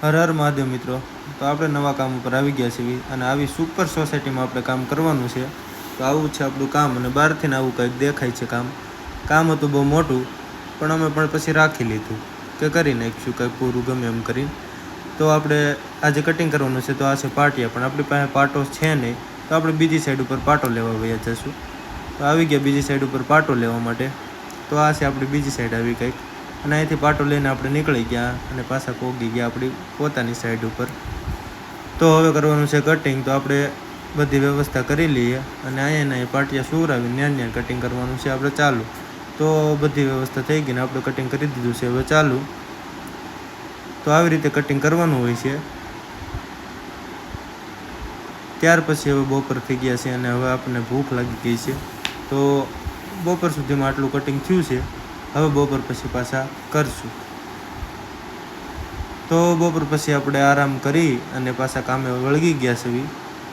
હર હર મહાદેવ મિત્રો। તો આપણે નવા કામ ઉપર આવી ગયા છીએ અને આવી સુપર સોસાયટીમાં આપણે કામ કરવાનું છે। તો આવું છે આપણું કામ અને બહારથી આવું કંઈક દેખાય છે કામ હતું બહુ મોટું, પણ અમે પણ પછી રાખી લીધું કે કરી નાખીશું કંઈક પૂરું ગમે એમ કરીને। તો આપણે આજે કટિંગ કરવાનું છે। તો આ છે પાટિયા, પણ આપણી પાસે પાટો છે નહીં, તો આપણે બીજી સાઈડ ઉપર પાટો લેવા વયા જઈશું। તો આવી ગયા બીજી સાઈડ ઉપર પાટો લેવા માટે। તો આ છે આપણી બીજી સાઈડ આવી કંઈક, અને અહીંથી પાટો લઈને આપણે નીકળી ગયા અને પાછા પહોંચી ગયા આપણી પોતાની સાઈડ ઉપર। તો હવે કરવાનું છે કટિંગ। તો આપણે બધી વ્યવસ્થા કરી લઈએ અને અહીંયા પાટિયા સુવરાવીને ન્યા કટિંગ કરવાનું છે આપણે ચાલુ। તો બધી વ્યવસ્થા થઈ ગઈ ને આપણે કટિંગ કરી દીધું છે હવે ચાલુ। તો આવી રીતે કટિંગ કરવાનું હોય છે। ત્યાર પછી હવે બપોર થઈ ગયા છે અને હવે આપણને ભૂખ લાગી ગઈ છે। તો બપોર સુધીમાં આટલું કટિંગ થયું છે, હવે બપોર પછી પાછા કરશું। તો બપોર પછી આપણે આરામ કરી અને પાછા કામે વળગી ગયા છે।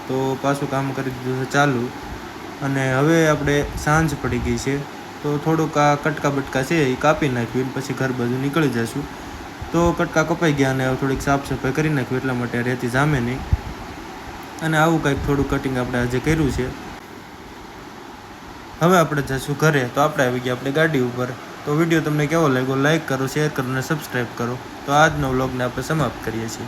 તો પાછું કામ કરી દીધું છે ચાલુ, અને હવે આપણે સાંજ પડી ગઈ છે। તો થોડુંક આ કટકા બટકા છે એ કાપી નાખ્યું, પછી ઘર બાજુ નીકળી જઈશું। તો કટકા કપાઈ ગયા અને થોડીક સાફ સફાઈ કરી નાખ્યું, એટલા માટે રેતી જામે નહીં। અને આવું કંઈક થોડું કટિંગ આપણે આજે કર્યું છે। હવે આપણે જઈશું ઘરે। તો આપણે આવી ગયા આપણે ગાડી ઉપર। તો વિડીયો તમને કેવો લાગ્યો લાઈક કરો, શેર કરો અને સબસ્ક્રાઈબ કરો। તો આજનો વ્લોગને આપણે સમાપ્ત કરીએ છીએ।